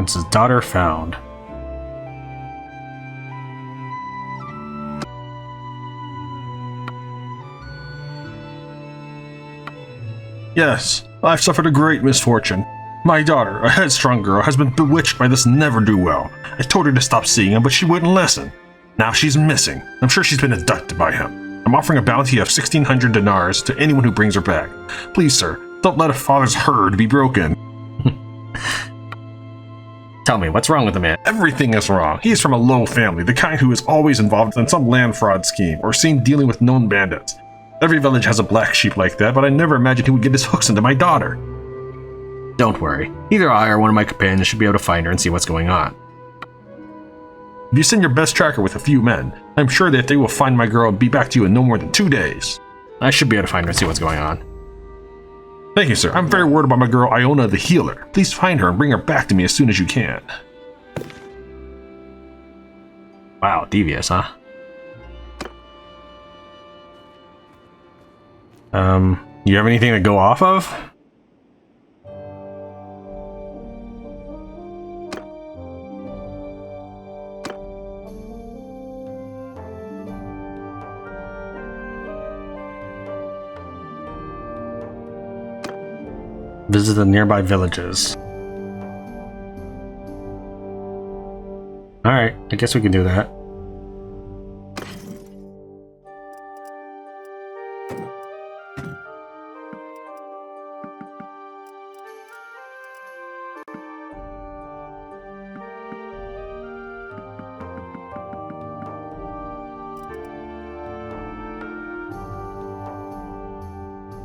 wants his daughter found. Yes, I've suffered a great misfortune. My daughter, a headstrong girl, has been bewitched by this never-do-well. I told her to stop seeing him, but she wouldn't listen. Now she's missing. I'm sure she's been abducted by him. I'm offering a bounty of 1,600 dinars to anyone who brings her back. Please, sir, don't let a father's herd be broken. Tell me, what's wrong with the man? Everything is wrong. He is from a low family, the kind who is always involved in some land fraud scheme, or seen dealing with known bandits. Every village has a black sheep like that, but I never imagined he would get his hooks into my daughter. Don't worry. Either I or one of my companions should be able to find her and see what's going on. If you send your best tracker with a few men, I'm sure that they will find my girl and be back to you in no more than 2 days. I should be able to find her and see what's going on. Thank you, sir. I'm very worried about my girl Iona the healer. Please find her and bring her back to me as soon as you can. Wow, devious, huh? You have anything to go off of? Visit the nearby villages. Alright, I guess we can do that.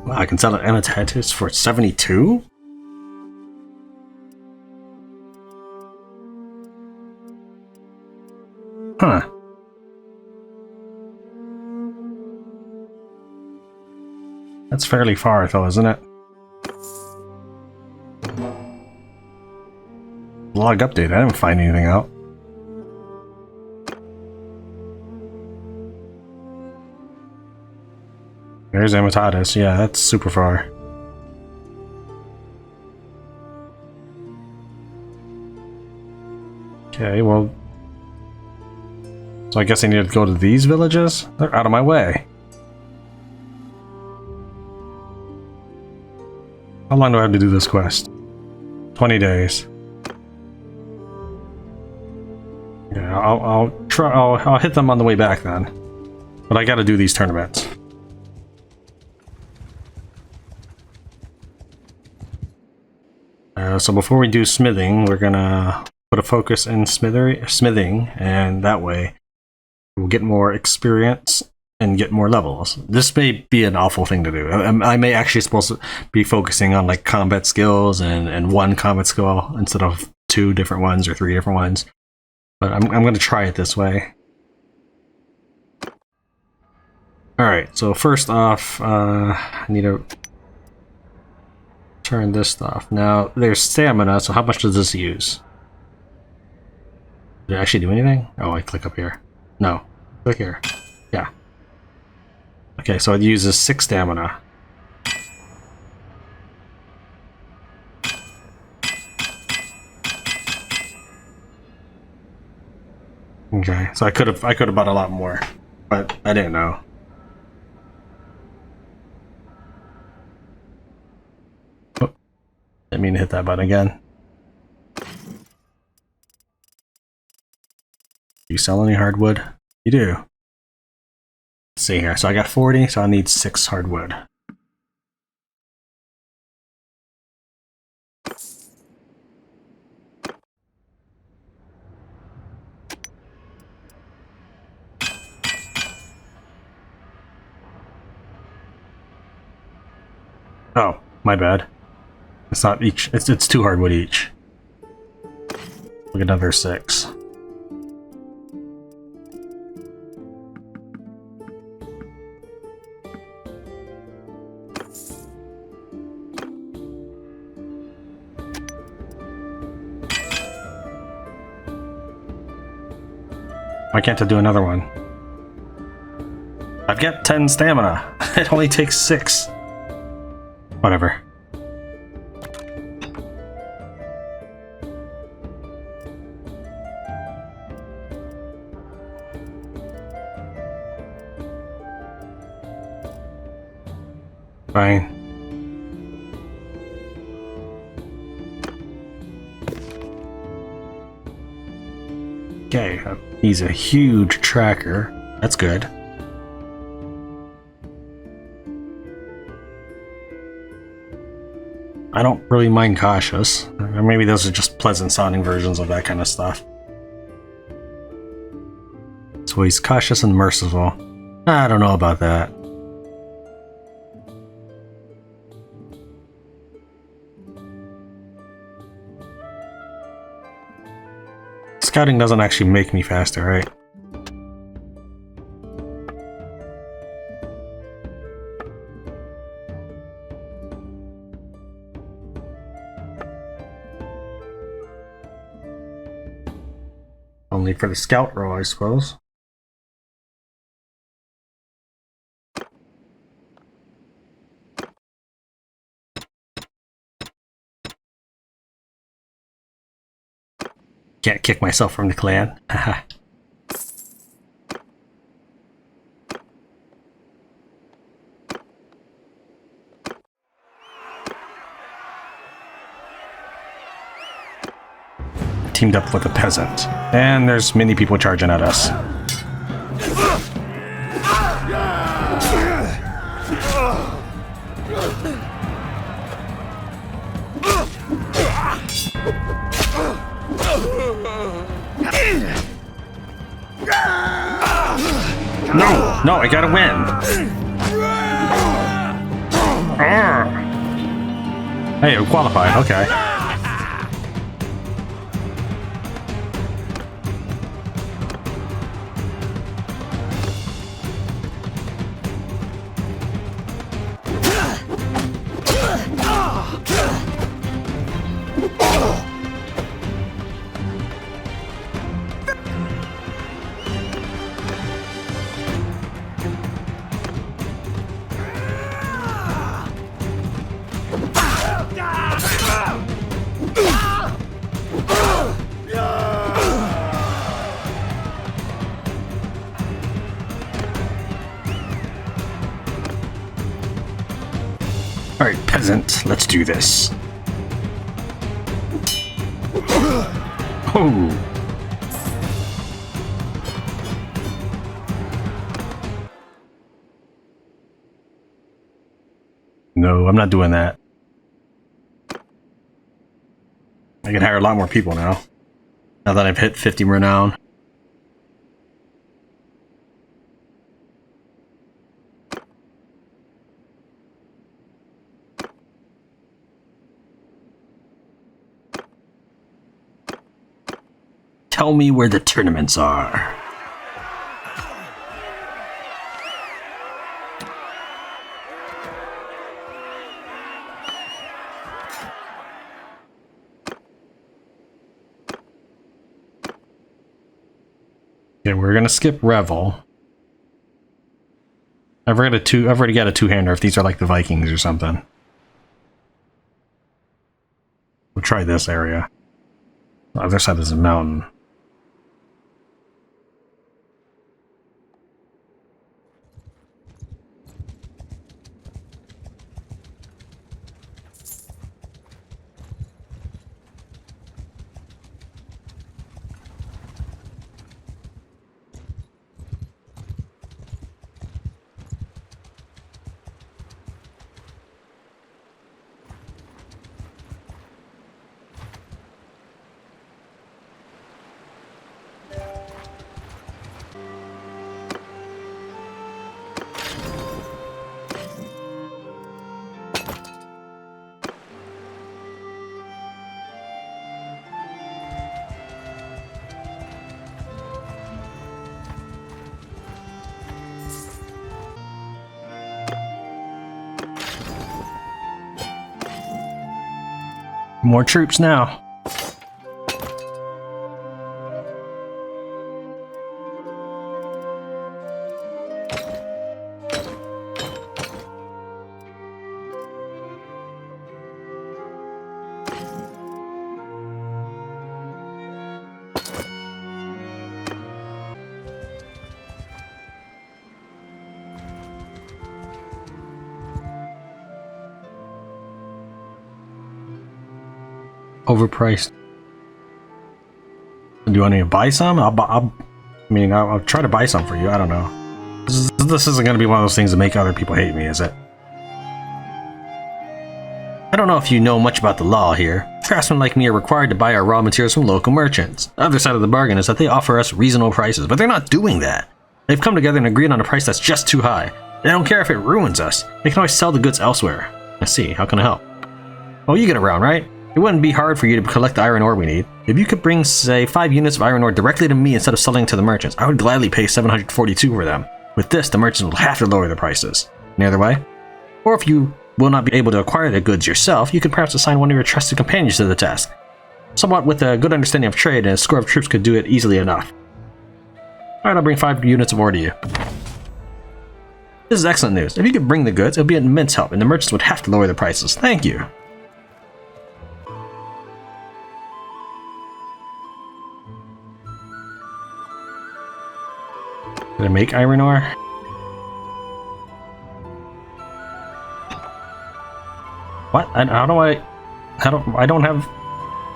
Wow, I can sell an amends for 72? Huh. That's fairly far, though, isn't it? Log update, I didn't find anything out. There's Amatatis, yeah, that's super far. Okay, well... So I guess I need to go to these villages? They're out of my way. How long do I have to do this quest? 20 days. Yeah, I'll hit them on the way back then. But I gotta do these tournaments. So before we do smithing, we're gonna put a focus in smithing, and that way we'll get more experience and get more levels. This may be an awful thing to do. I may actually supposed to be focusing on like combat skills and one combat skill instead of 2 different ones or 3 different ones. But I'm going to try it this way. Alright, so first off, I need to turn this off. Now, there's stamina, so how much does this use? Did it actually do anything? Oh, I click up here. No. Click here. Yeah. Okay, so it uses 6 stamina. Okay, so I could have bought a lot more, but I didn't know. Oh, didn't mean to hit that button again. Do you sell any hardwood? You do. Let's see here. So I got 40, so I need 6 hardwood. Oh, my bad. It's not each. It's 2 hardwood each. Look, another 6. Why can't I do another one? I've got 10 stamina. It only takes 6. Whatever. Fine. Okay, he's a huge tracker. That's good. I don't really mind cautious. Or maybe those are just pleasant sounding versions of that kind of stuff. So he's cautious and merciful. I don't know about that. Scouting doesn't actually make me faster, right? Only for the scout row, I suppose. Can't kick myself from the clan. Haha. Teamed up with a peasant. And there's many people charging at us. No, I gotta win. Hey, we qualified, okay. Alright, peasant, let's do this. Oh! No, I'm not doing that. I can hire a lot more people now. Now that I've hit 50 renown. Tell me where the tournaments are. Okay, we're gonna skip Revel. I've already got a two-hander if these are like the Vikings or something. We'll try this area. The other side is a mountain. More troops now. Overpriced. Do you want me to buy some? I'll try to buy some for you. I don't know. This isn't going to be one of those things that make other people hate me, is it? I don't know if you know much about the law here. Craftsmen like me are required to buy our raw materials from local merchants. The other side of the bargain is that they offer us reasonable prices, but they're not doing that. They've come together and agreed on a price that's just too high. They don't care if it ruins us. They can always sell the goods elsewhere. I see. How can I help? Oh, you get around, right? It wouldn't be hard for you to collect the iron ore we need. If you could bring, say, 5 units of iron ore directly to me instead of selling to the merchants, I would gladly pay 742 for them. With this, the merchants will have to lower the prices. Any other way? Or if you will not be able to acquire the goods yourself, you could perhaps assign one of your trusted companions to the task. Someone with a good understanding of trade and a score of troops could do it easily enough. Alright, I'll bring 5 units of ore to you. This is excellent news. If you could bring the goods, it would be an immense help, and the merchants would have to lower the prices. Thank you. Did I make iron ore? What? How do I don't have...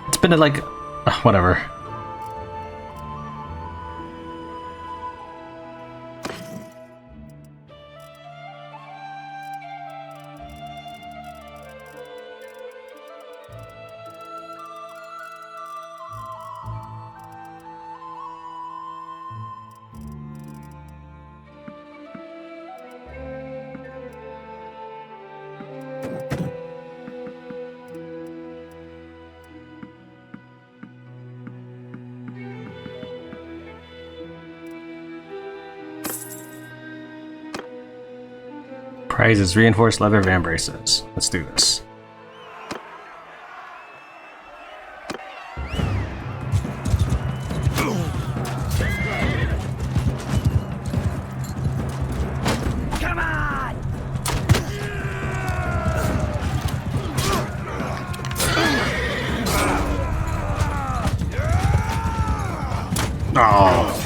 It's been like... whatever. Prizes reinforced leather van braces. Let's do this. Come on! Oh.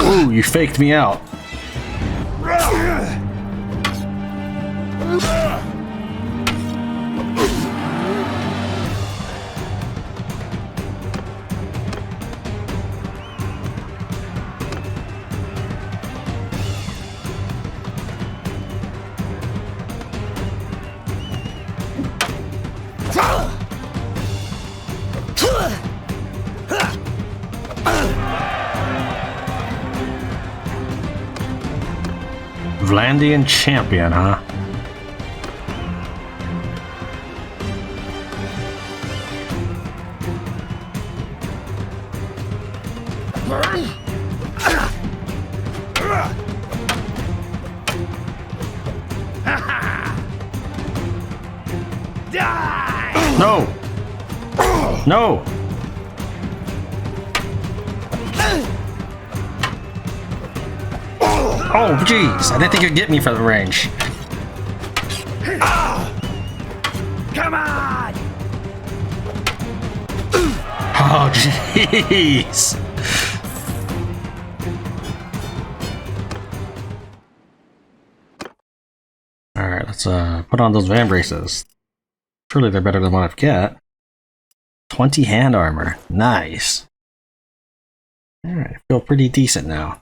Ooh, you faked me out. Vlandian champion, huh? No! No! Oh, jeez! I didn't think you'd get me for the range. Come on! Oh, jeez! Alright, let's put on those van braces. Surely they're better than what I've got. 20 hand armor. Nice. Alright, I feel pretty decent now.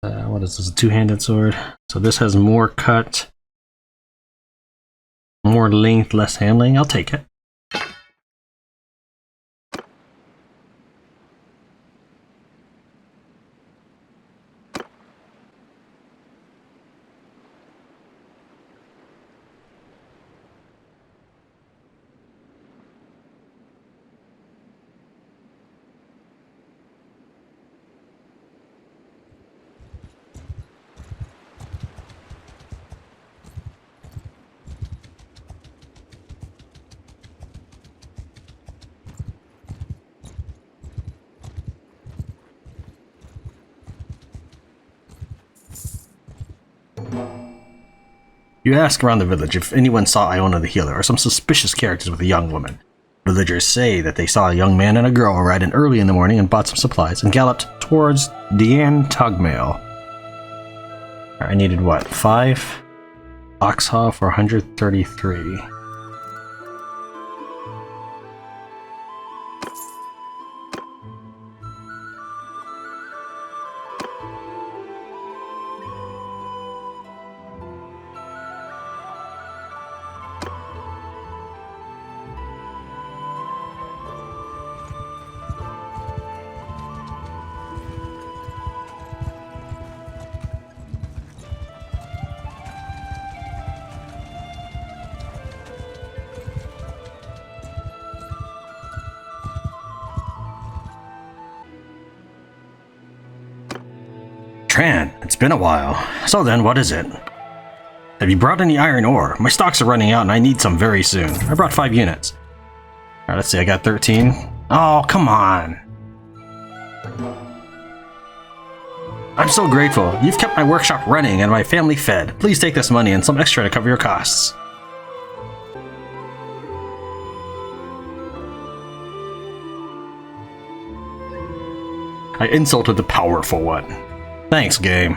What is this, a two-handed sword? So this has more cut, more length, less handling. I'll take it. You ask around the village if anyone saw Iona the healer or some suspicious characters with a young woman. Villagers say that they saw a young man and a girl ride in early in the morning and bought some supplies and galloped towards Dian Tugmail. I needed what? 5? Oxhaw for 133. Tran, it's been a while. So then, what is it? Have you brought any iron ore? My stocks are running out and I need some very soon. I brought 5 units. Alright, let's see, I got 13. Oh, come on! I'm so grateful. You've kept my workshop running and my family fed. Please take this money and some extra to cover your costs. I insulted the powerful one. Thanks, game.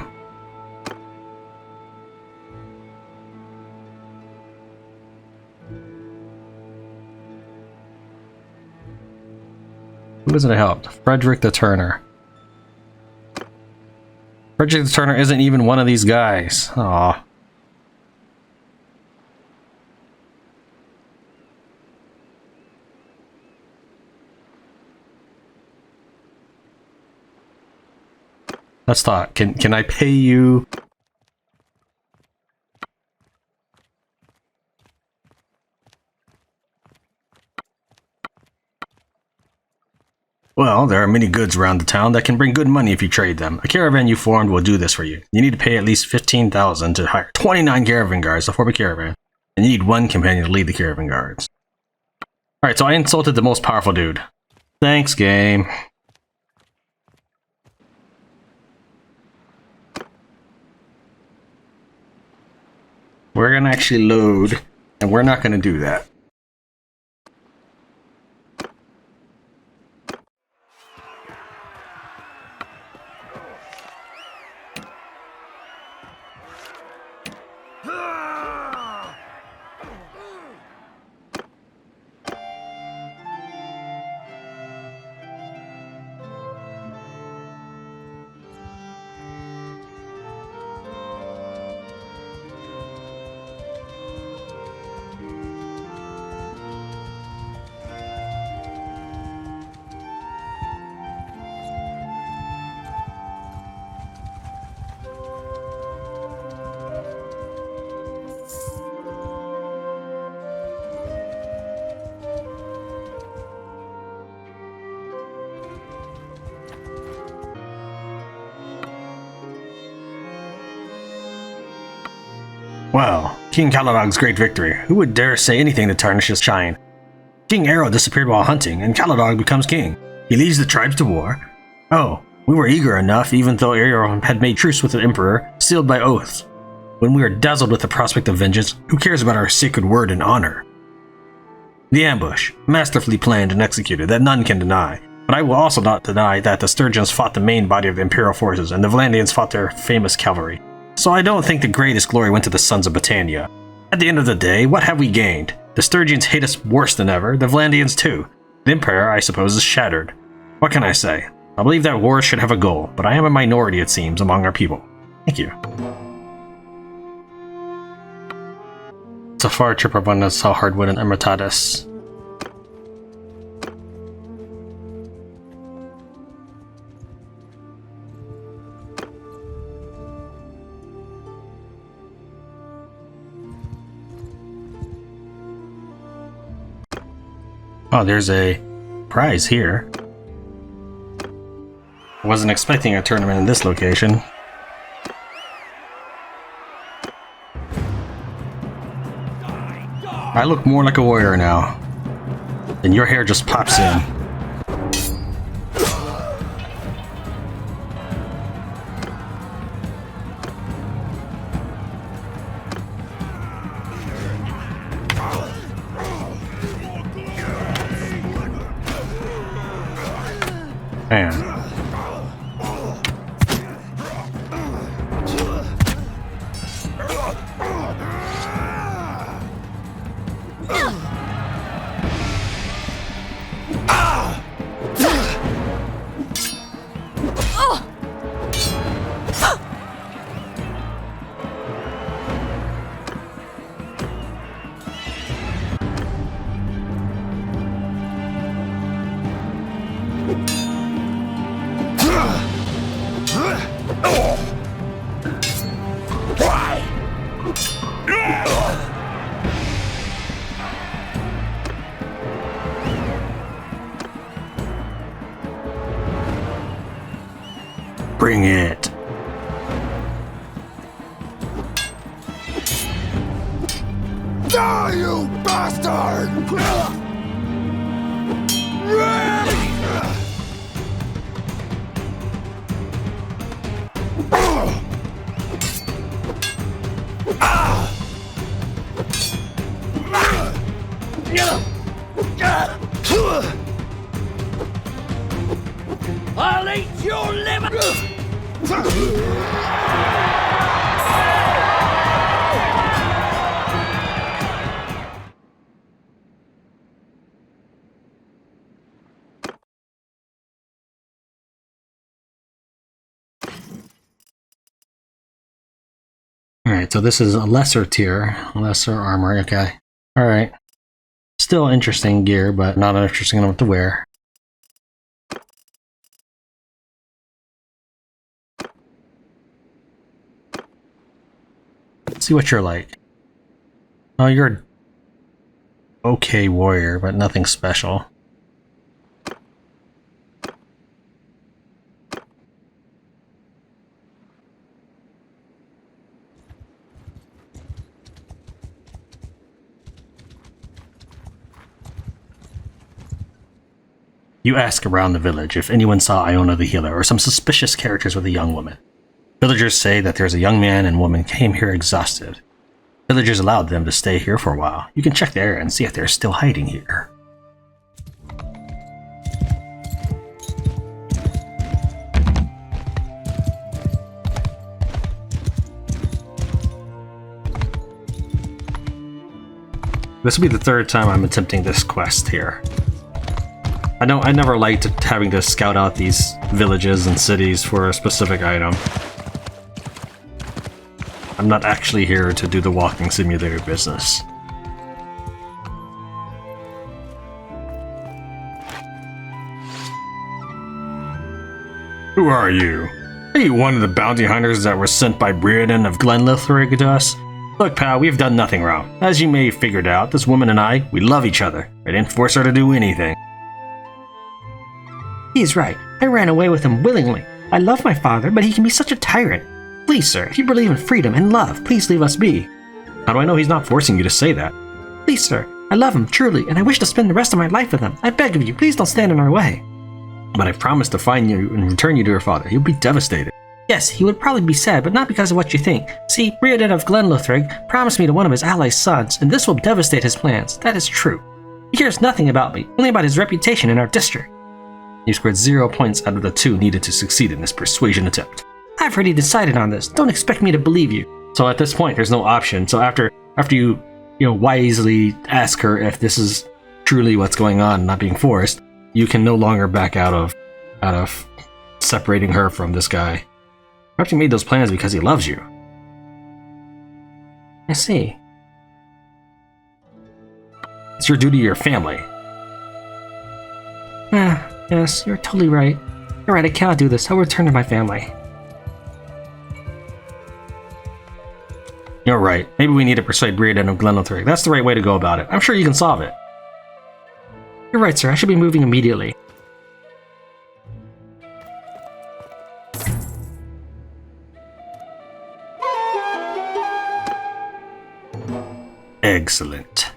Who isn't it helped? Frederick the Turner. Frederick the Turner isn't even one of these guys. Aw. Let's talk. Can I pay you? Well, there are many goods around the town that can bring good money if you trade them. A caravan you formed will do this for you. You need to pay at least 15,000 to hire 29 caravan guards to form a caravan, and you need 1 companion to lead the caravan guards. Alright, so I insulted the most powerful dude. Thanks, game. We're gonna actually load, and we're not gonna do that. Well, King Caladog's great victory. Who would dare say anything to tarnish his shine? King Arrow disappeared while hunting, and Caladog becomes king. He leads the tribes to war. Oh, we were eager enough, even though Arrow had made truce with the Emperor, sealed by oaths. When we are dazzled with the prospect of vengeance, who cares about our sacred word and honor? The ambush, masterfully planned and executed, that none can deny. But I will also not deny that the Sturgeons fought the main body of the Imperial forces, and the Vlandians fought their famous cavalry. So I don't think the greatest glory went to the Sons of Britannia. At the end of the day, what have we gained? The Sturgeons hate us worse than ever, the Vlandians too. The Empire, I suppose, is shattered. What can I say? I believe that war should have a goal, but I am a minority, it seems, among our people. Thank you. It's a far trip abundance saw hardwood and emeritus. Oh, there's a prize here. I wasn't expecting a tournament in this location. I look more like a warrior now. And your hair just pops in. Man. Bring it. Die, you bastard! I'll eat your liver! Alright, so this is a lesser tier, lesser armor, okay. Alright. Still interesting gear, but not interesting enough to wear. Let's see what you're like. Oh, you're an okay warrior, but nothing special. You ask around the village if anyone saw Iona the healer or some suspicious characters with a young woman. Villagers say that there's a young man and woman came here exhausted. Villagers allowed them to stay here for a while. You can check the area and see if they're still hiding here. This will be the third time I'm attempting this quest here. I never liked having to scout out these villages and cities for a specific item. I'm not actually here to do the walking simulator business. Who are you? Are you one of the bounty hunters that were sent by Breredan of Glenlithrig to us? Look, pal, we've done nothing wrong. As you may have figured out, this woman and I, we love each other. I didn't force her to do anything. He's right. I ran away with him willingly. I love my father, but he can be such a tyrant. Please, sir, if you believe in freedom and love, please leave us be. How do I know he's not forcing you to say that? Please, sir, I love him, truly, and I wish to spend the rest of my life with him. I beg of you, please don't stand in our way. But I've promised to find you and return you to your father. He'll be devastated. Yes, he would probably be sad, but not because of what you think. See, Breredan of Glenlithrig promised me to one of his allies' sons, and this will devastate his plans. That is true. He cares nothing about me, only about his reputation in our district. You scored 0 points out of the 2 needed to succeed in this persuasion attempt. I've already decided on this. Don't expect me to believe you. So at this point, there's no option. So after you wisely ask her if this is truly what's going on, not being forced, you can no longer back out of separating her from this guy. Perhaps he made those plans because he loves you. I see. It's your duty to your family. Yes, you're totally right. You're right, I cannot do this. I'll return to my family. You're right. Maybe we need to persuade Breredan of Glenlithrig. That's the right way to go about it. I'm sure you can solve it. You're right, sir. I should be moving immediately. Excellent.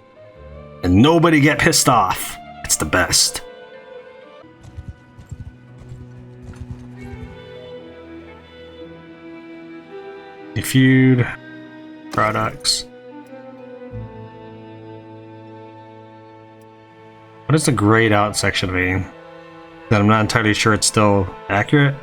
And nobody get pissed off. It's the best. Feud products. What does the grayed out section mean? that I'm not entirely sure it's still accurate.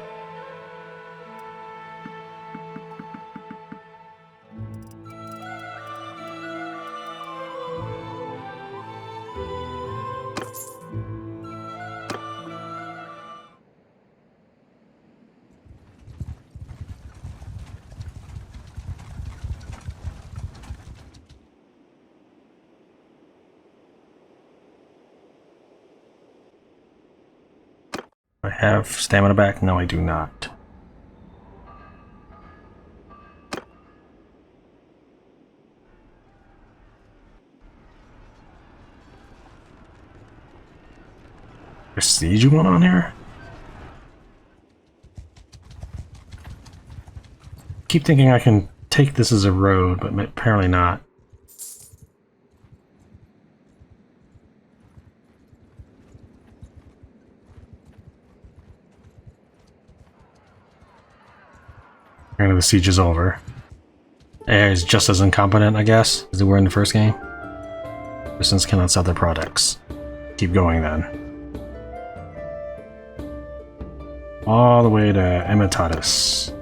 I have stamina back? No, I do not. There's siege going on here? Keep thinking I can take this as a road, but apparently not. Apparently the siege is over. AI is just as incompetent, I guess, as they were in the first game. Persons cannot sell their products. Keep going then. All the way to Emitatis.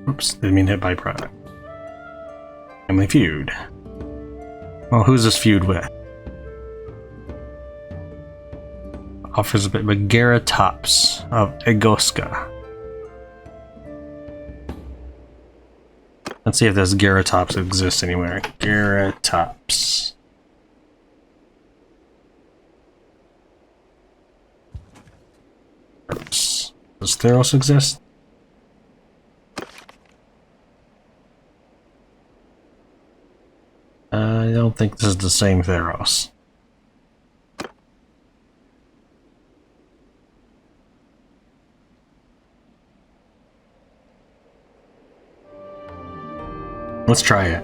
Oops, didn't mean hit by product. Family feud. Well, who's this feud with? Offers a bit of Garatops of Egoska. Let's see if this Garatops exists anywhere. Garatops. Oops. Does Theros exist? I don't think this is the same Theros. Let's try it.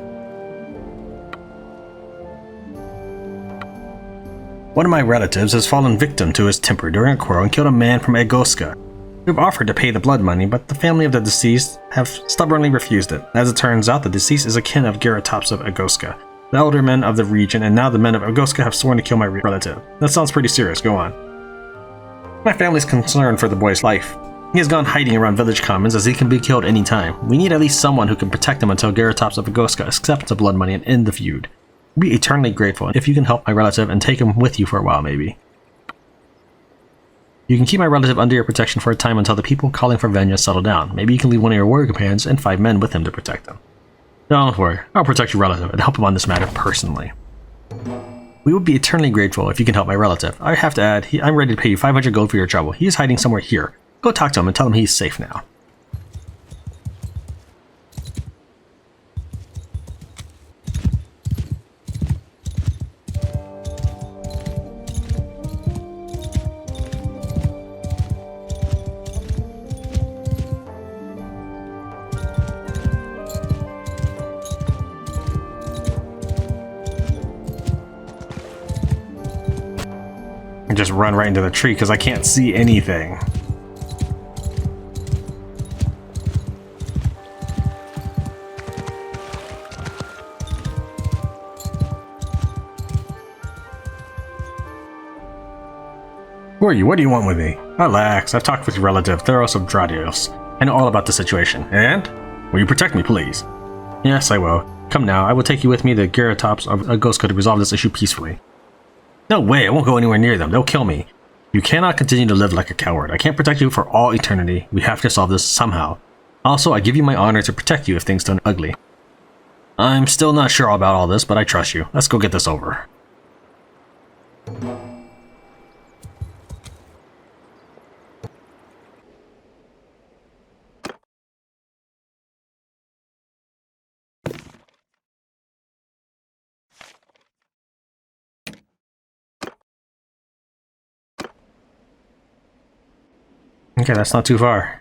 One of my relatives has fallen victim to his temper during a quarrel and killed a man from Egoska. We've offered to pay the blood money, but the family of the deceased have stubbornly refused it. As it turns out, the deceased is a kin of Garatops of Egoska, the elder men of the region, and now the men of Egoska have sworn to kill my relative. That sounds pretty serious, go on. My family's concerned for the boy's life. He has gone hiding around village commons as he can be killed anytime. We need at least someone who can protect him until Garatops of Egoska accepts the blood money and end the feud. Be eternally grateful if you can help my relative and take him with you for a while, maybe. You can keep my relative under your protection for a time until the people calling for vengeance settle down. Maybe you can leave one of your warrior companions and 5 men with him to protect them. Don't worry, I'll protect your relative and help him on this matter personally. We would be eternally grateful if you can help my relative. I have to add, I'm ready to pay you 500 gold for your trouble. He is hiding somewhere here. Go talk to him and tell him he's safe now. And just run right into the tree because I can't see anything. Who are you? What do you want with me? Relax, I've talked with your relative, Theros of Dradios. I know all about the situation. And? Will you protect me, please? Yes, I will. Come now, I will take you with me to Garatops of Egoska to resolve this issue peacefully. No way, I won't go anywhere near them. They'll kill me. You cannot continue to live like a coward. I can't protect you for all eternity. We have to solve this somehow. Also, I give you my honor to protect you if things turn ugly. I'm still not sure about all this, but I trust you. Let's go get this over. Okay, that's not too far.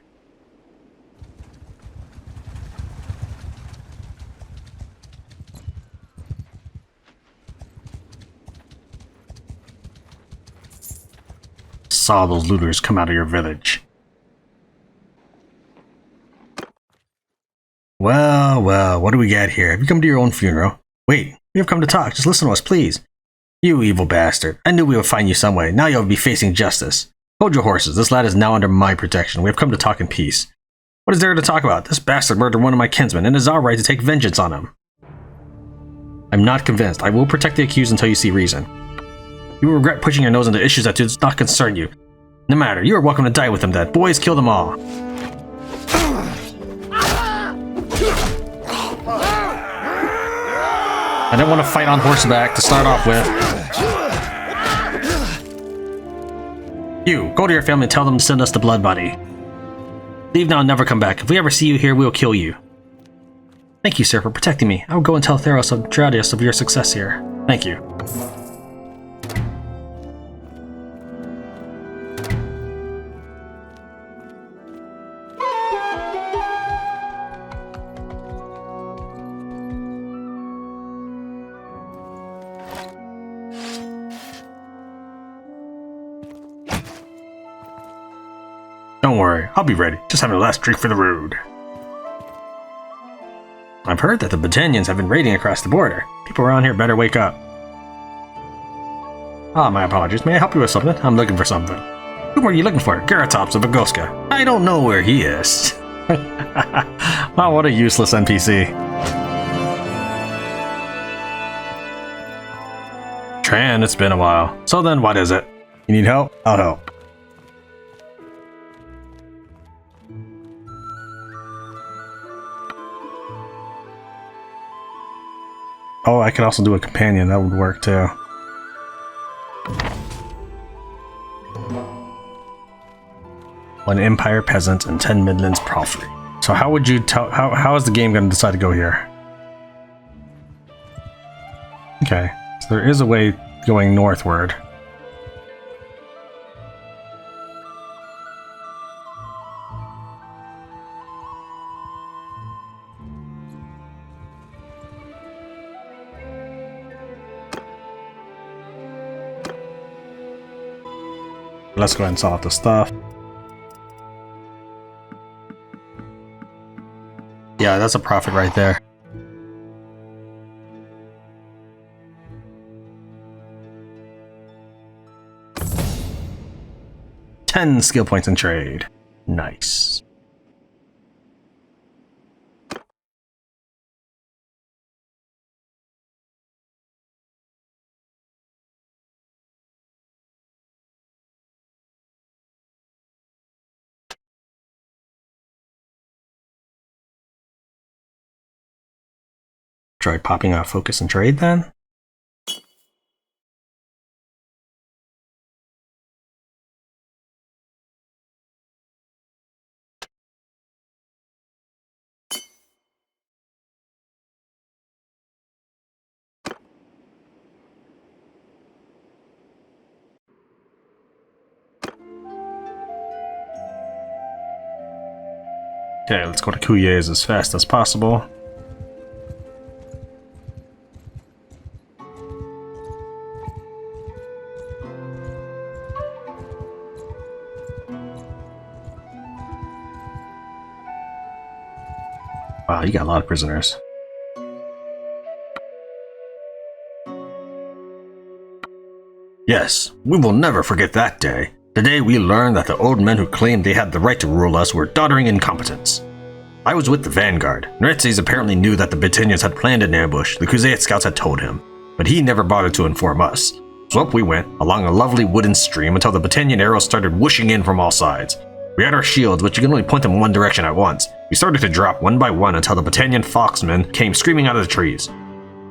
Saw those looters come out of your village. Well, well, what do we got here? Have you come to your own funeral? Wait, we have come to talk. Just listen to us, please. You evil bastard. I knew we would find you some way. Now you'll be facing justice. Hold your horses. This lad is now under my protection. We have come to talk in peace. What is there to talk about? This bastard murdered one of my kinsmen, and it is our right to take vengeance on him. I'm not convinced. I will protect the accused until you see reason. You will regret pushing your nose into issues that do not concern you. No matter, you are welcome to die with them then. Boys, kill them all. I didn't want to fight on horseback to start off with. You, go to your family and tell them to send us the blood body. Leave now and never come back. If we ever see you here, we will kill you. Thank you, sir, for protecting me. I will go and tell Theros of Dradius of your success here. Thank you. Don't worry, I'll be ready. Just having a last drink for the road. I've heard that the Battanians have been raiding across the border. People around here better wake up. Ah, my apologies. May I help you with something? I'm looking for something. Who are you looking for? Garatops of Agoska. I don't know where he is. Wow, what a useless NPC. Tran, it's been a while. So then, what is it? You need help? I'll help. Oh, I could also do a companion. That would work too. One Empire peasant and 10 Midlands Palfrey. So how would you tell? How is the game going to decide to go here? Okay, so there is a way going northward. Let's go ahead and sell out the stuff. Yeah, that's a profit right there. $10 skill points in trade. Nice. Try popping out focus and trade then. Okay, let's go to Kuyes as fast as possible. Wow, you got a lot of prisoners. Yes, we will never forget that day. The day we learned that the old men who claimed they had the right to rule us were doddering incompetents. I was with the vanguard. Neretzes apparently knew that the Battanians had planned an ambush. The Crusade scouts had told him, but he never bothered to inform us. So up we went, along a lovely wooden stream until the Battanian arrows started whooshing in from all sides. We had our shields, but you can only point them in one direction at once. We started to drop one by one until the Battanian foxmen came screaming out of the trees.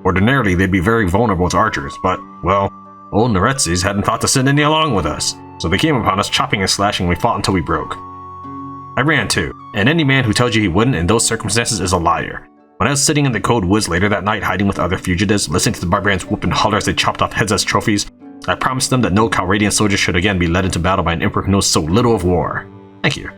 Ordinarily, they'd be very vulnerable to archers, but, well, old Neretzes hadn't thought to send any along with us. So they came upon us, chopping and slashing, and we fought until we broke. I ran too, and any man who tells you he wouldn't in those circumstances is a liar. When I was sitting in the cold woods later that night, hiding with other fugitives, listening to the barbarians whoop and holler as they chopped off heads as trophies, I promised them that no Calradian soldier should again be led into battle by an emperor who knows so little of war. Thank you.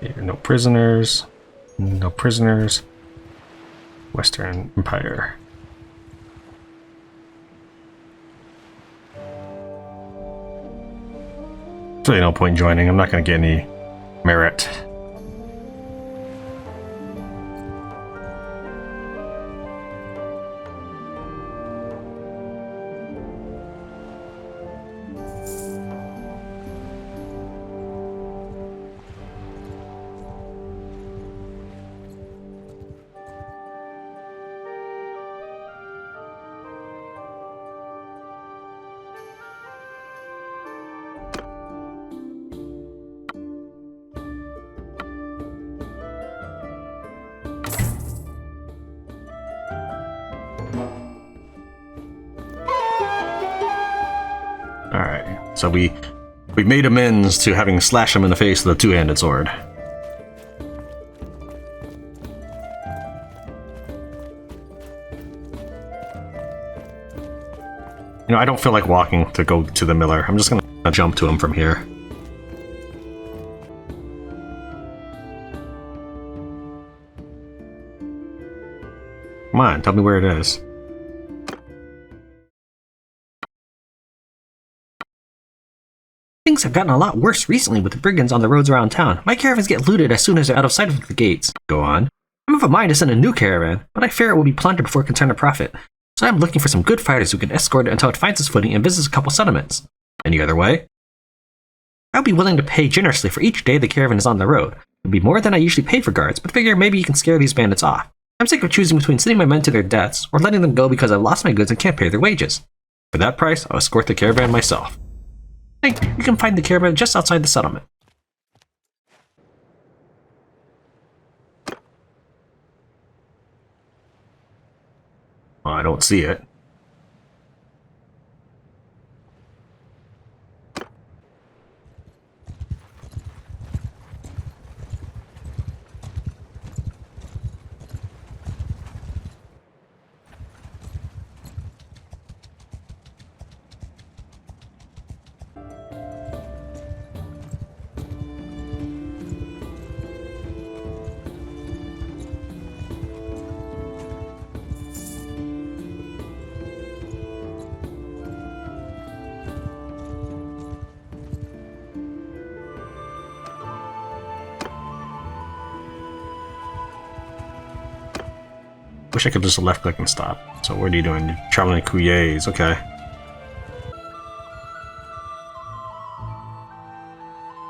Here, no prisoners. No prisoners. Western Empire. There's really no point joining. I'm not going to get any merit. Alright, so we made amends to having slashed him in the face with a two-handed sword. You know, I don't feel like walking to go to the miller. I'm just gonna jump to him from here. Come on, tell me where it is. Things have gotten a lot worse recently with the brigands on the roads around town. My caravans get looted as soon as they're out of sight of the gates. Go on. I'm of a mind to send a new caravan, but I fear it will be plundered before it can turn a profit. So I'm looking for some good fighters who can escort it until it finds its footing and visits a couple settlements. Any other way? I'll be willing to pay generously for each day the caravan is on the road. It'll be more than I usually pay for guards, but figure maybe you can scare these bandits off. I'm sick of choosing between sending my men to their deaths or letting them go because I've lost my goods and can't pay their wages. For that price, I'll escort the caravan myself. I think you can find the caravan just outside the settlement. Well, I don't see it. Wish I could just left click and stop. So what are you doing? You're traveling to Couilles, okay.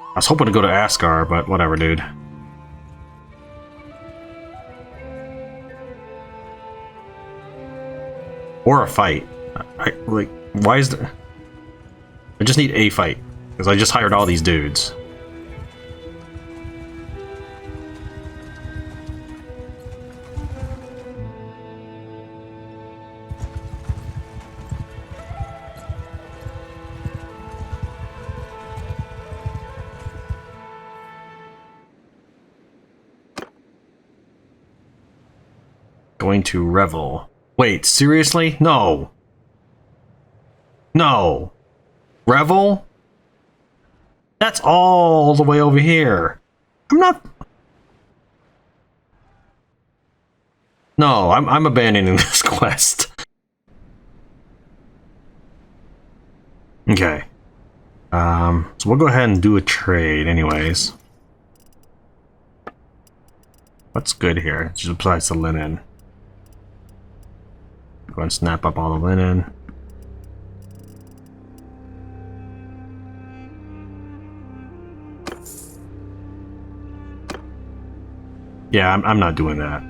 I was hoping to go to Ascar, but whatever, dude. Or a fight. Like, why is there... I just need a fight. Because I just hired all these dudes. Going to revel. Wait, seriously? No. No. Revel? That's all the way over here. I'm not... No, I'm abandoning this quest. Okay. So we'll go ahead and do a trade anyways. What's good here? Just besides the linen. Go and snap up all the linen. Yeah, I'm not doing that.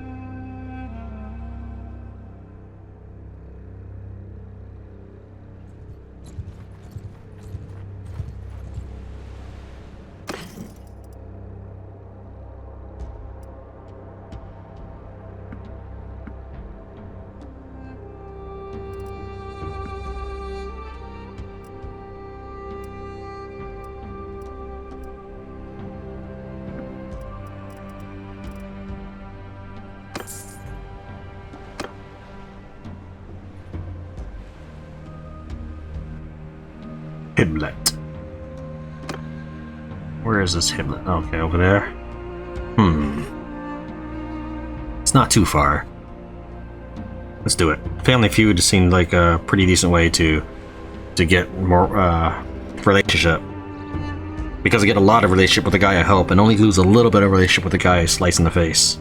Hiblet. Where is this Hiblet? Okay, over there. It's not too far. Let's do it. Family Feud seemed like a pretty decent way to get more relationship. Because I get a lot of relationship with the guy I help and only lose a little bit of relationship with the guy I slice in the face.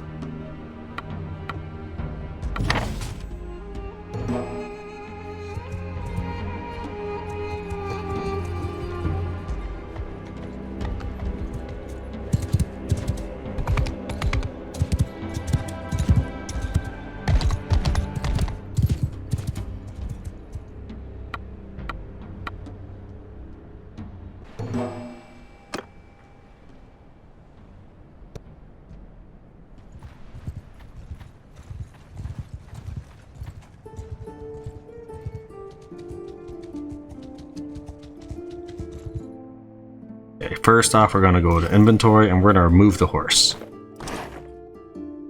Okay, first off, we're going to go to inventory and we're going to remove the horse.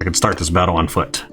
I can start this battle on foot.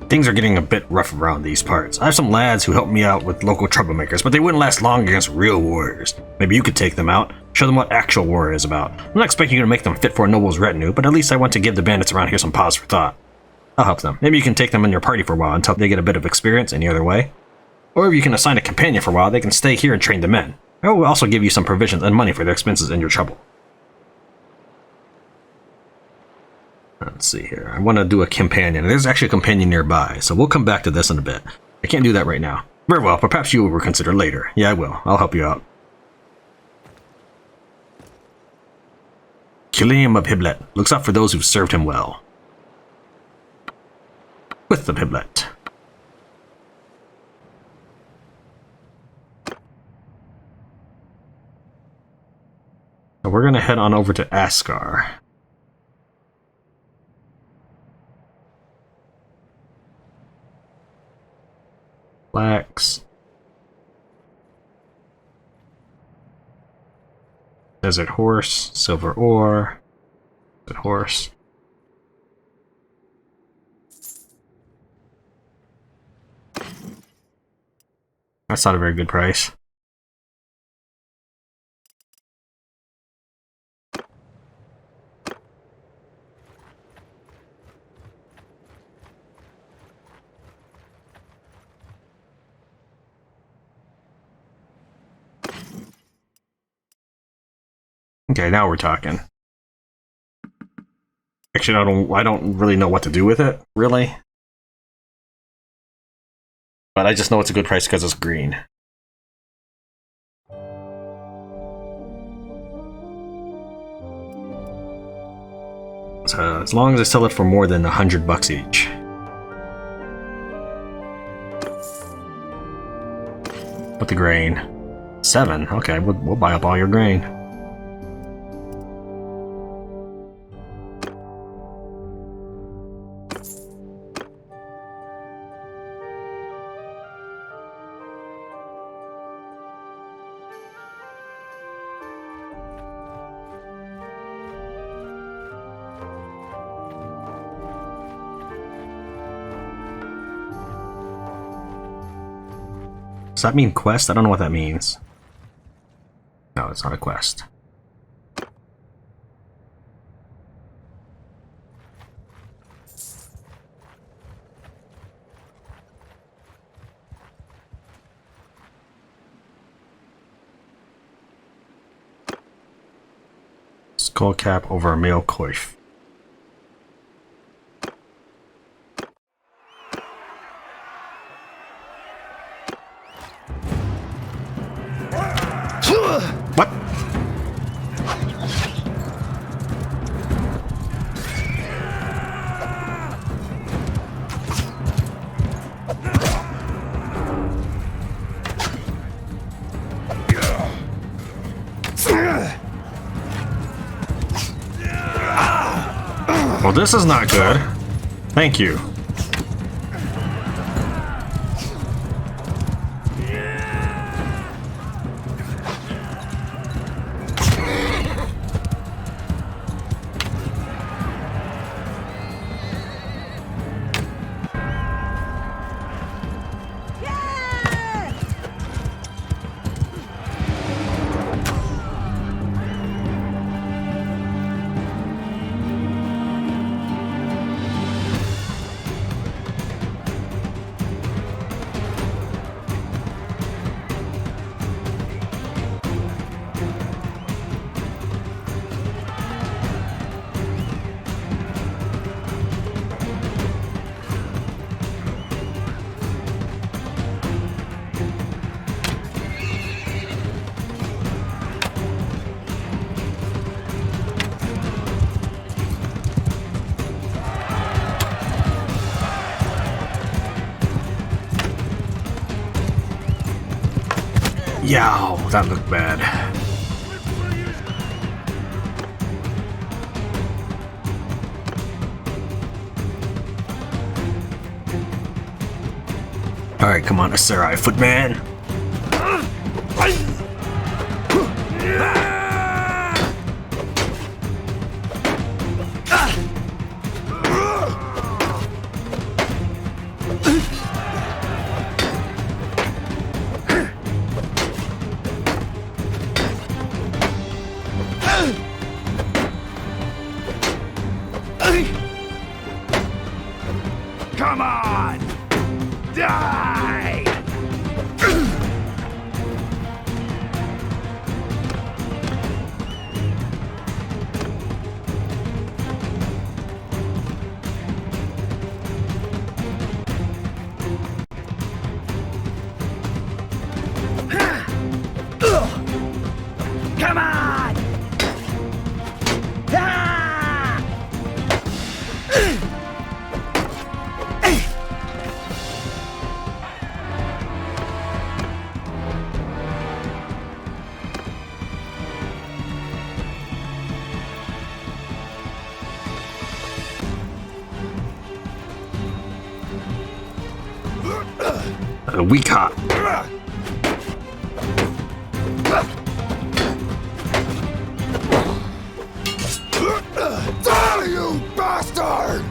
Things are getting a bit rough around these parts. I have some lads who help me out with local troublemakers, but they wouldn't last long against real warriors. Maybe you could take them out, show them what actual war is about. I'm not expecting you to make them fit for a noble's retinue, but at least I want to give the bandits around here some pause for thought. I'll help them. Maybe you can take them in your party for a while until they get a bit of experience any other way. Or if you can assign a companion for a while, they can stay here and train the men. I will also give you some provisions and money for their expenses in your trouble. Let's see here. I want to do a companion. There's actually a companion nearby, so we'll come back to this in a bit. I can't do that right now. Very well, but perhaps you will reconsider later. Yeah, I will. I'll help you out. Killiam of Hiblet looks out for those who've served him well. With the Hiblet. So we're going to head on over to Ascar. Flax. Desert horse, silver ore. Desert horse. That's not a very good price. Okay, now we're talking. Actually, I don't really know what to do with it, really. But I just know it's a good price because it's green. So as long as I sell it for more than $100 each. With the grain. 7. Okay, we'll buy up all your grain. Does that mean quest? I don't know what that means. No, it's not a quest. Skull cap over a male coif. What? this is not good. Thank you. Yow, that looked bad. Alright, come on, Sarai, footman. Come on! Die! Come on! Ah! A weak hop. Die, you bastard!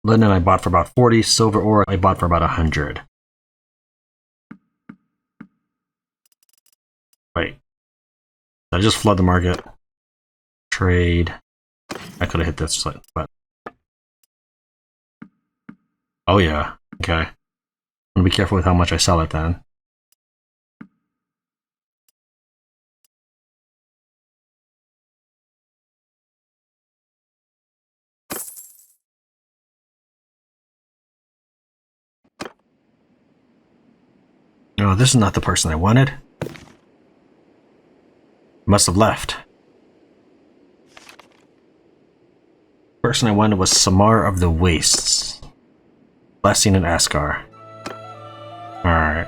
Linen I bought for about 40. Silver ore I bought for about 100. Wait. Did I just flood the market? Trade. I could have hit this, but... Oh yeah. Okay. I'm gonna be careful with how much I sell it then. Oh, this is not the person I wanted. Must have left. Person I wanted was Samar of the Wastes. Last seen in Askar. Alright.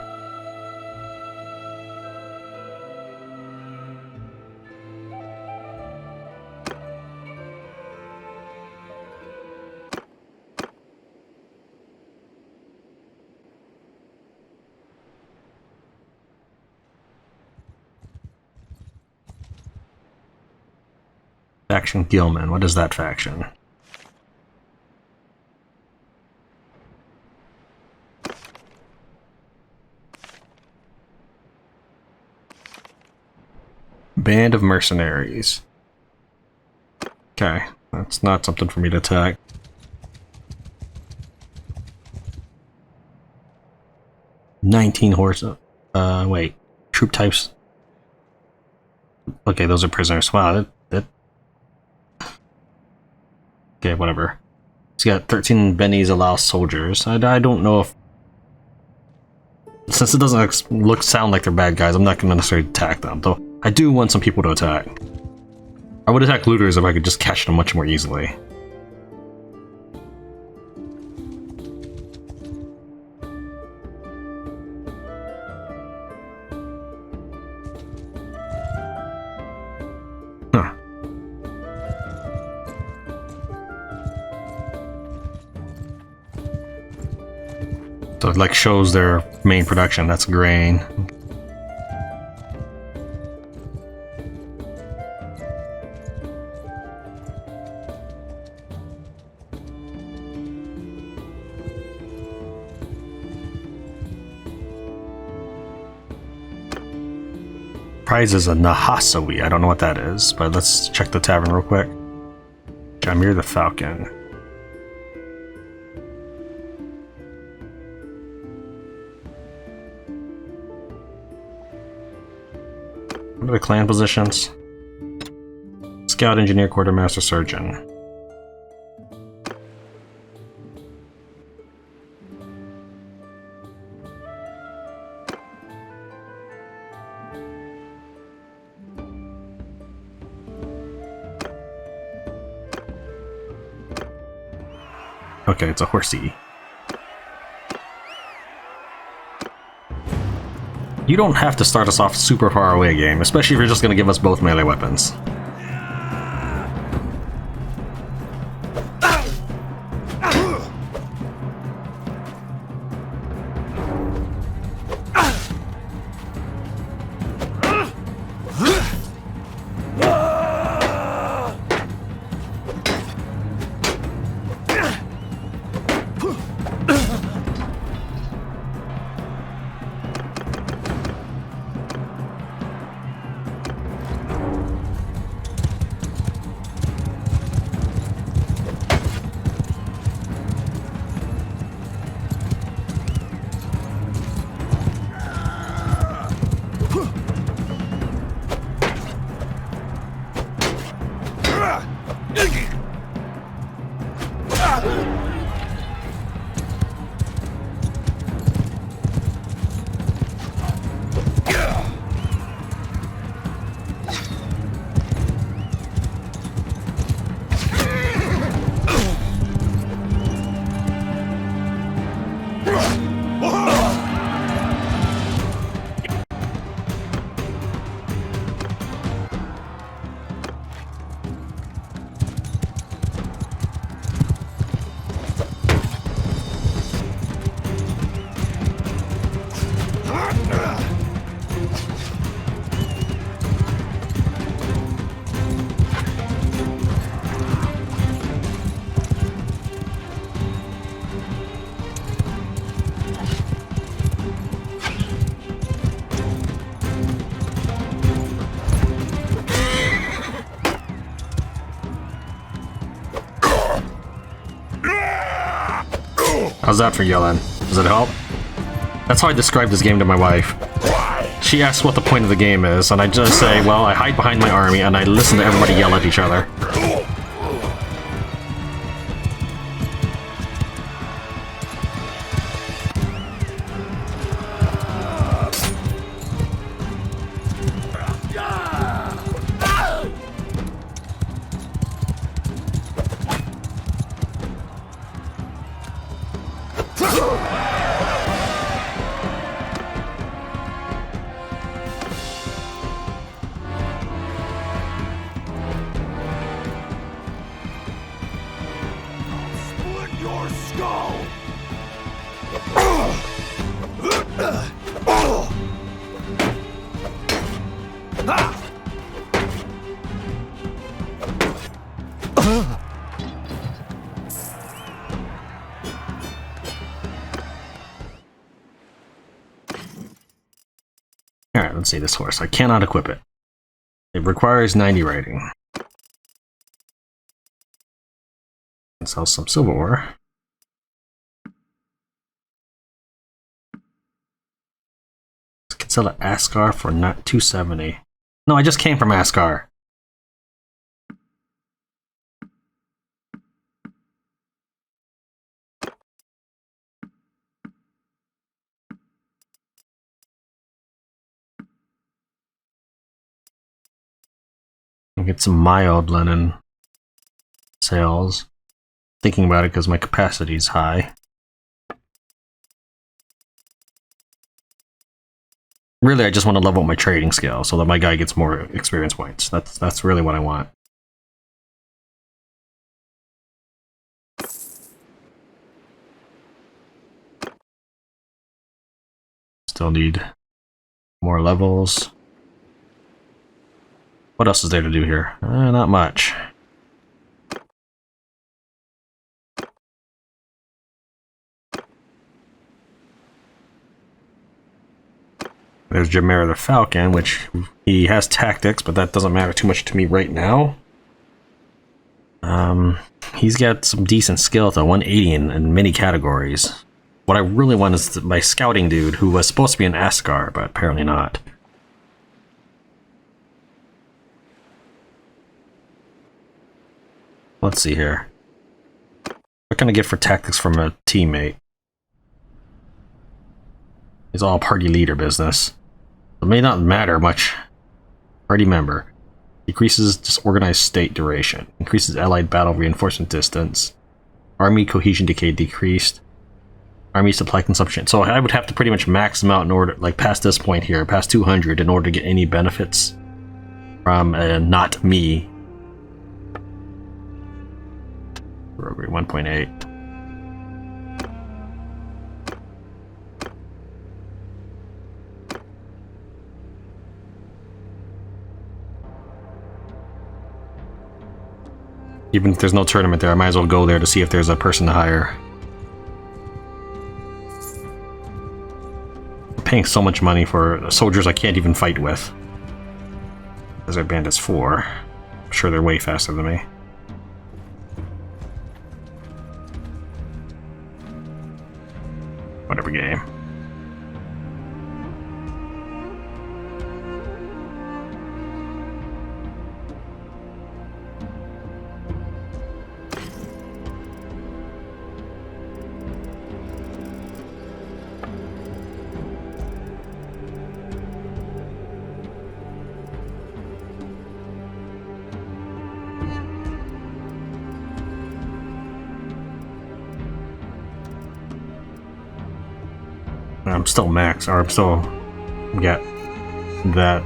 Faction Gilman. What is that faction? Band of mercenaries. Okay, that's not something for me to attack. 19 horse. Wait. Troop types. Okay, those are prisoners. Wow, okay, whatever. He's got 13 bennies allow soldiers. I don't know if... Since it doesn't sound like they're bad guys, I'm not going to necessarily attack them. Though, I do want some people to attack. I would attack looters if I could just catch them much more easily. Huh. So it like shows their main production. That's grain. Prize is a Nahasawi. I don't know what that is, but let's check the tavern real quick. Jamir the Falcon. What are the clan positions? Scout, Engineer, Quartermaster, Surgeon. Okay, it's a horsey. You don't have to start us off super far away, game, especially if you're just going to give us both melee weapons. How's that for yelling? Does it help? That's how I describe this game to my wife. She asks what the point of the game is, and I just say, well, I hide behind my army and I listen to everybody yell at each other. Alright, let's see this horse. I cannot equip it. It requires 90 rating. Let's sell some silver ore. Sell an Askar for not 270. No, I just came from Askar. I'll get some mild linen sales. Thinking about it because my capacity is high. Really, I just want to level up my trading skill so that my guy gets more experience points. That's really what I want. Still need more levels. What else is there to do here? Not much. There's Jamera the Falcon, which he has tactics, but that doesn't matter too much to me right now. He's got some decent skill at 180 in many categories. What I really want is my scouting dude, who was supposed to be an Askar, but apparently not. Let's see here. What can I get for tactics from a teammate? It's all party leader business. It may not matter much. Party member. Decreases disorganized state duration. Increases allied battle reinforcement distance. Army cohesion decay decreased. Army supply consumption. So I would have to pretty much max them out in order, like past this point here, past 200, in order to get any benefits from not me. Robbery 1.8. Even if there's no tournament there, I might as well go there to see if there's a person to hire. I'm paying so much money for soldiers I can't even fight with. Desert Bandits 4. I'm sure they're way faster than me. Whatever game. I'm still max, or I'm still get that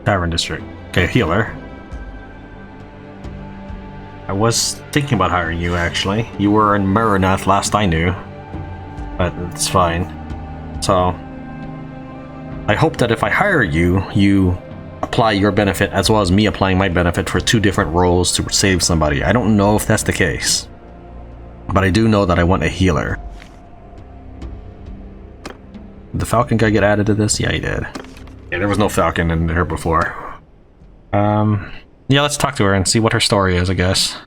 Tavern District. Okay, healer. I was thinking about hiring you, actually. You were in Marinath last I knew, but it's fine. So I hope that if I hire you, you apply your benefit as well as me applying my benefit for 2 different roles to save somebody. I don't know if that's the case, but I do know that I want a healer. Did the Falcon guy get added to this? Yeah, he did. Yeah, there was no Falcon in here before. Yeah, let's talk to her and see what her story is, I guess.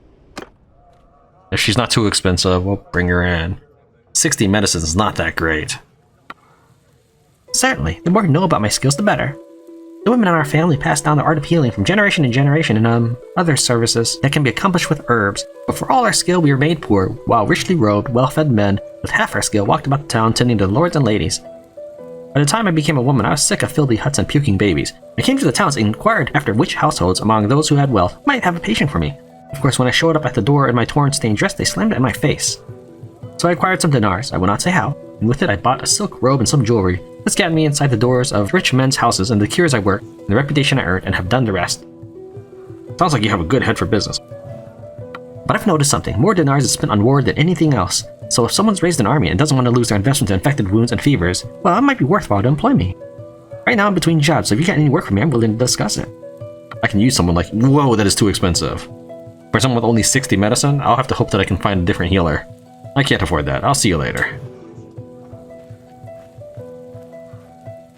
If she's not too expensive, we'll bring her in. 60 medicine is not that great. Certainly. The more you know about my skills, the better. The women in our family pass down the art of healing from generation to generation and other services that can be accomplished with herbs. But for all our skill, we were made poor, while richly robed, well-fed men with half our skill walked about the town tending to the lords and ladies. By the time I became a woman, I was sick of filthy huts and puking babies. I came to the towns and inquired after which households among those who had wealth might have a patient for me. Of course, when I showed up at the door in my torn, stained dress, they slammed it in my face. So I acquired some dinars, I will not say how, and with it I bought a silk robe and some jewelry. This got me inside the doors of rich men's houses and the cures I work, and the reputation I earned, and have done the rest. Sounds like you have a good head for business. But I've noticed something. More dinars is spent on war than anything else. So if someone's raised an army and doesn't want to lose their investment to infected wounds and fevers, well, it might be worthwhile to employ me. Right now I'm between jobs, so if you got any work for me, I'm willing to discuss it. I can use someone like... Whoa, that is too expensive. For someone with only 60 medicine, I'll have to hope that I can find a different healer. I can't afford that. I'll see you later.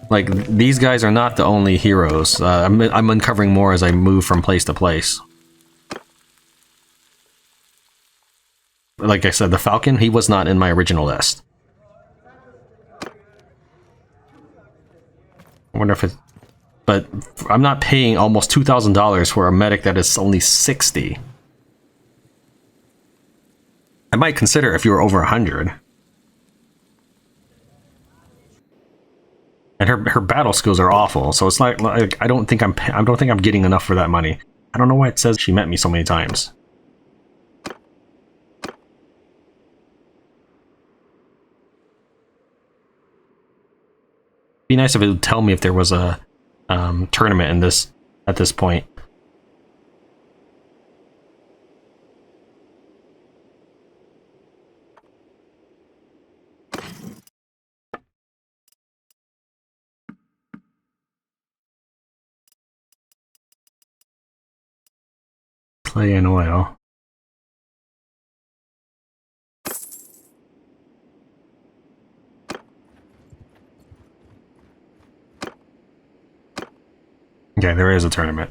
Like, these guys are not the only heroes. I'm uncovering more as I move from place to place. Like I said, the Falcon, he was not in my original list. I wonder if it... But I'm not paying almost $2,000 for a medic that is only 60. I might consider if you were over 100. And her battle skills are awful, so it's like I don't think I'm getting enough for that money. I don't know why it says she met me so many times. Be nice if it would tell me if there was a tournament in this at this point. Clay and oil. Okay, there is a tournament.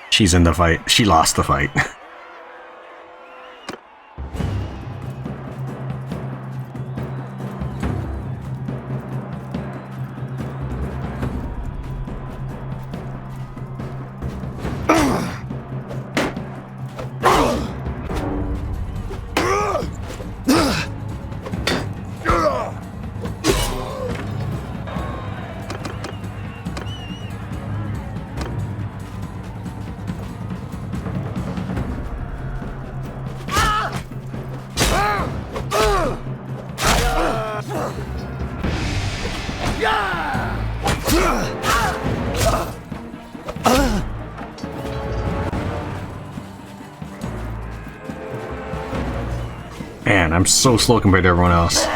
She's in the fight. She lost the fight. Man, I'm so slow compared to everyone else.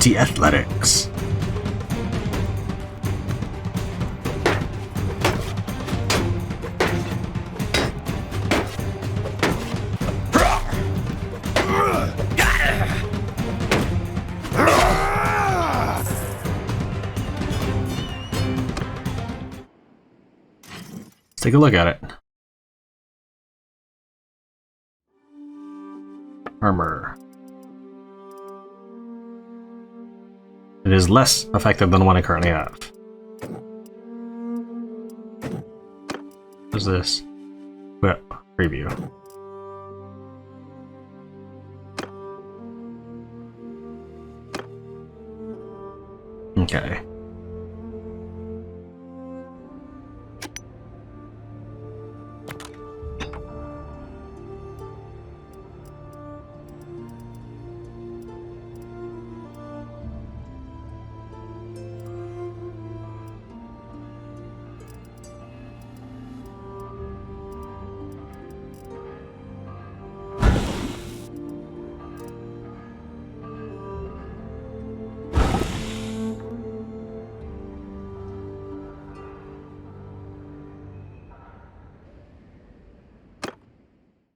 Athletics. Let's take a look at it. Armor. It is less effective than the one I currently have. What's this? Well, preview. Okay.